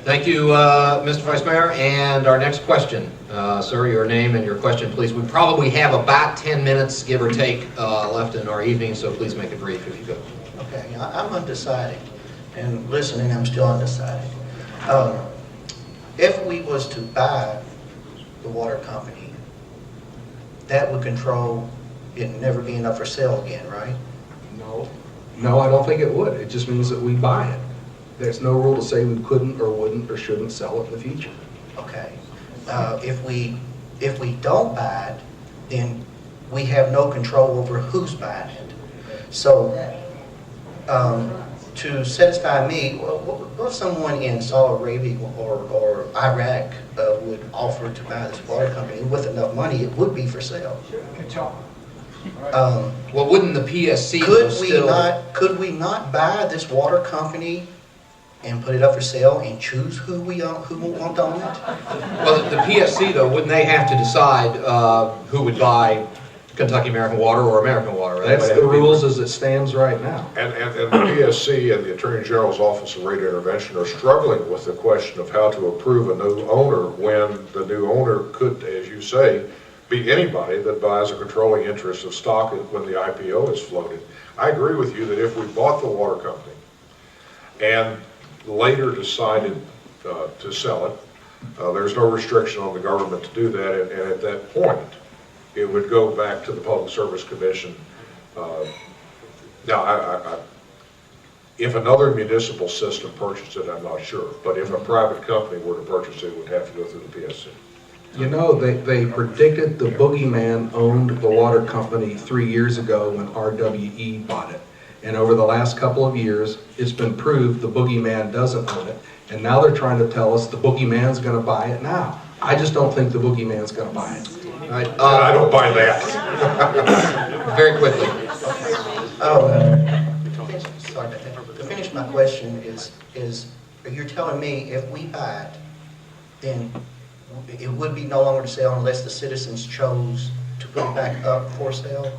Thank you, Mr. Vice Mayor. And our next question. Sir, your name and your question, please. We probably have about 10 minutes, give or take, left in our evening, so please make it brief if you could. Okay, I'm undecided, and listening, I'm still undecided. If we was to buy the water company, that would control it never being up for sale again, right? No, I don't think it would. It just means that we buy it. There's no rule to say we couldn't or wouldn't or shouldn't sell it in the future. Okay. If we don't buy it, then we have no control over who's buying it. So, to satisfy me, what if someone in Saudi Arabia or Iraq would offer to buy this water company with enough money, it would be for sale. Well, wouldn't the PSC Could we not buy this water company and put it up for sale and choose who we want to own it? Well, the PSC, though, wouldn't they have to decide who would buy Kentucky American Water or American Water? Right? That's the rules as it stands right now. And the PSC and the Attorney General's Office of Rate Intervention are struggling with the question of how to approve a new owner when the new owner could, as you say, be anybody that buys a controlling interest of stock when the IPO is floated. I agree with you that if we bought the water company and later decided to sell it, there's no restriction on the government to do that, and at that point, it would go back to the Public Service Commission. Now, if another municipal system purchased it, I'm not sure, but if a private company were to purchase it, it would have to go through the PSC. You know, they predicted the boogeyman owned the water company 3 years ago when RWE bought it. And over the last couple of years, it's been proved the boogeyman doesn't own it. And now they're trying to tell us the boogeyman's going to buy it now. I just don't think the boogeyman's going to buy it. All right, I don't buy that. very quickly. Sorry about that. To finish my question is you're telling me if we buy it, then it would be no longer to sale unless the citizens chose to put it back up for sale?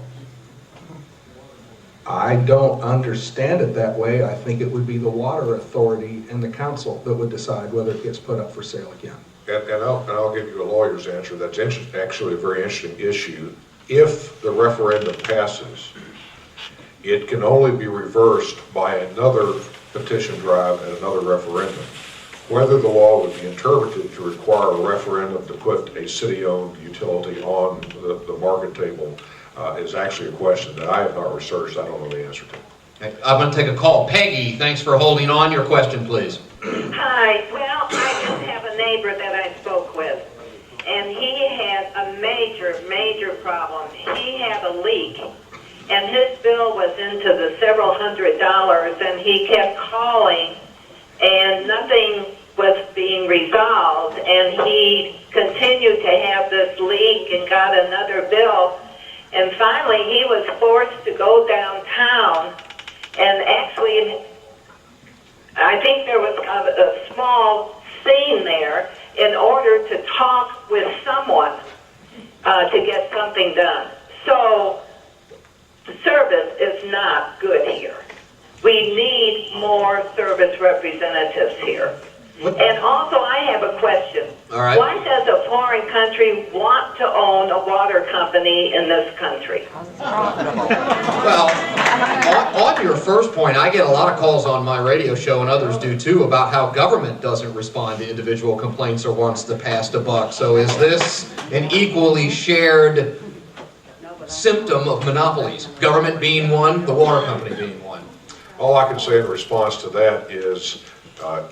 I don't understand it that way. I think it would be the water authority and the council that would decide whether it gets put up for sale again. And I'll give you a lawyer's answer. That's actually a very interesting issue. If the referendum passes, it can only be reversed by another petition drive and another referendum. Whether the law would be interpreted to require a referendum to put a city-owned utility on the market table is actually a question that I have not researched. I don't know the answer to. I'm going to take a call. Peggy, thanks for holding on. Your question, please. Hi. Well, I just have a neighbor that I spoke with, and he had a major problem. He had a leak, and his bill was into the several $100s, and he kept calling, and nothing was being resolved, and he continued to have this leak and got another bill, and finally he was forced to go downtown, and actually I think there was a small scene there in order to talk with someone to get something done. So the service is not good here. We need more service representatives here. And also, I have a question. All right. Why does a foreign country want to own a water company in this country? Well, on your first point, I get a lot of calls on my radio show, and others do too, about how government doesn't respond to individual complaints or wants to pass a buck. So is this an equally shared symptom of monopolies? Government being one, the water company being one. All I can say in response to that is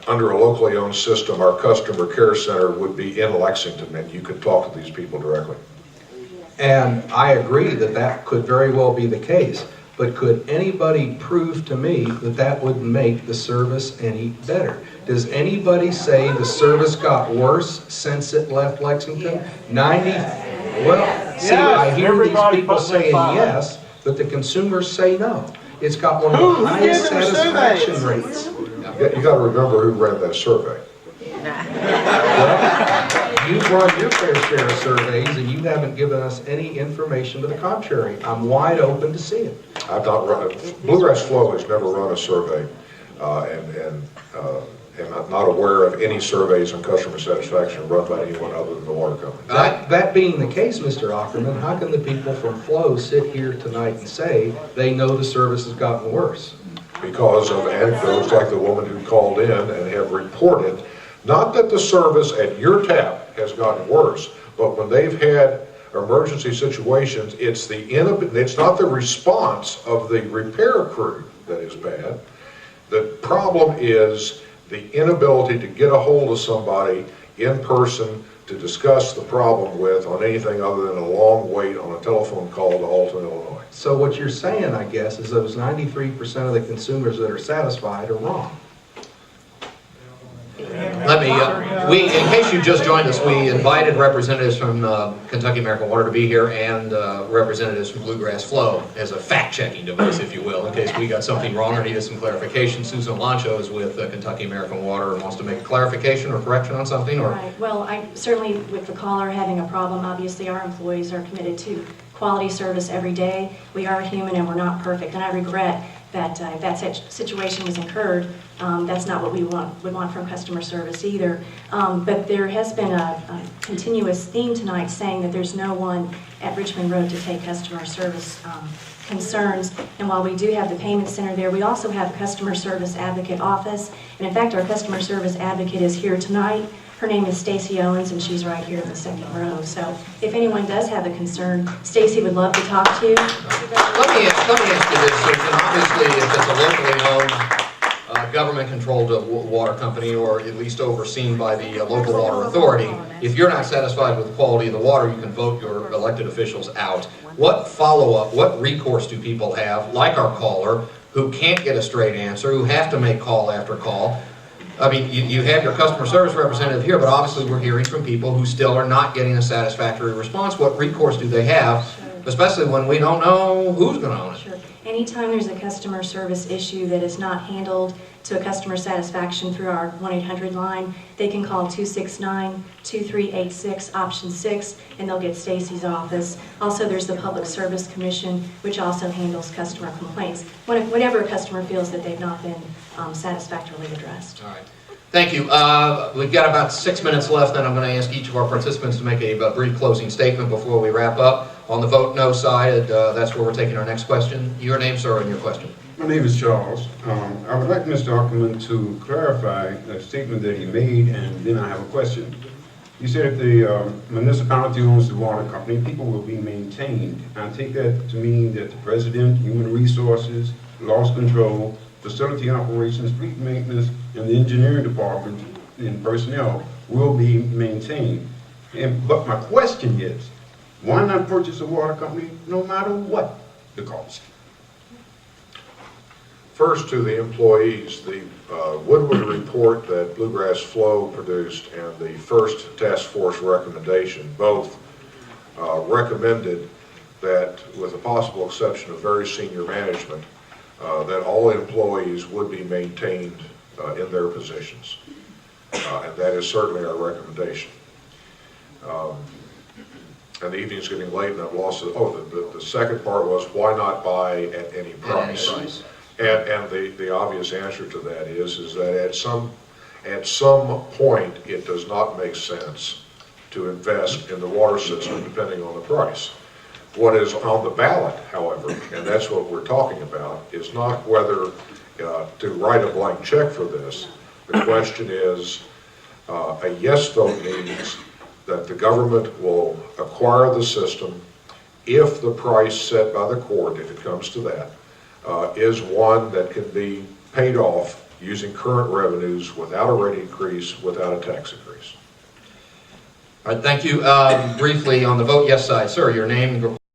under a locally owned system, our customer care center would be in Lexington, and you could talk to these people directly. And I agree that that could very well be the case, but could anybody prove to me that that would make the service any better? Does anybody say the service got worse since it left Lexington? 90? Well, see, I hear these people saying yes, but the consumers say no. It's got one of the highest satisfaction rates. You got to remember who ran that survey. Well, you've run your fair share of surveys, and you haven't given us any information to the contrary. I'm wide open to see it. I've not run Bluegrass Flow has never run a survey, am not aware of any surveys on customer satisfaction run by anyone other than the water company. That being the case, Mr. Ackerman, how can the people from Flow sit here tonight and say they know the service has gotten worse? Because of anecdotes like the woman who called in and have reported, not that the service at your tap has gotten worse, but when they've had emergency situations, it's not the response of the repair crew that is bad. The problem is the inability to get a hold of somebody in person to discuss the problem with on anything other than a long wait on a telephone call to Alton, Illinois. So what you're saying, I guess, is those 93% of the consumers that are satisfied are wrong. Let me, in case you just joined us, we invited representatives from Kentucky American Water to be here and representatives from Bluegrass Flow as a fact-checking device, if you will, in case we got something wrong or needed some clarification. Susan Lancho is with Kentucky American Water and wants to make a clarification or correction on something. Or Right. Well, I certainly, with the caller having a problem, obviously our employees are committed to quality service every day. We are human and we're not perfect, and I regret that if that situation was incurred, that's not what we would want from customer service either. But there has been a continuous theme tonight saying that there's no one at Richmond Road to take customer service concerns. And while we do have the payment center there, we also have a customer service advocate office. And in fact, our customer service advocate is here tonight. Her name is Stacy Owens, and she's right here in the second row. So if anyone does have a concern, Stacy would love to talk to you. let me ask you this, Susan. Obviously, if it's a locally owned, government-controlled water company, or at least overseen by the local water authority, if you're not satisfied with the quality of the water, you can vote your elected officials out. What follow-up, what recourse do people have, like our caller, who can't get a straight answer, who have to make call after call? I mean, you have your customer service representative here, but obviously we're hearing from people who still are not getting a satisfactory response. What recourse do they have, especially when we don't know who's going to own it? Sure. Anytime there's a customer service issue that is not handled to a customer satisfaction through our 1-800 line, they can call 269-2386, option 6, and they'll get Stacy's office. Also, there's the Public Service Commission, which also handles customer complaints whenever a customer feels that they've not been satisfactorily addressed. All right. Thank you. We've got about 6 minutes left, and I'm going to ask each of our participants to make a brief closing statement before we wrap up. On the vote no side, that's where we're taking our next question. Your name, sir, and your question. My name is Charles. I would like Mr. Ackerman to clarify a statement that he made, and then I have a question. You said if the municipality owns the water company, people will be maintained. I take that to mean that the president, human resources, loss control, facility operations, fleet maintenance, and the engineering department and personnel will be maintained. But my question is, why not purchase a water company no matter what the cost? First, to the employees, the Woodward report that Bluegrass Flow produced and the first task force recommendation both recommended that, with the possible exception of very senior management, that all employees would be maintained in their positions. And that is certainly our recommendation. And the evening's getting late and I've lost it. Oh, the second part was, why not buy at any price? And the obvious answer to that is that at some point it does not make sense to invest in the water system depending on the price. What is on the ballot, however, and that's what we're talking about, is not whether to write a blank check for this. The question is, a yes vote means that the government will acquire the system if the price set by the court, if it comes to that, is one that can be paid off using current revenues without a rate increase, without a tax increase. All right, thank you. Briefly on the vote yes side, sir, your name.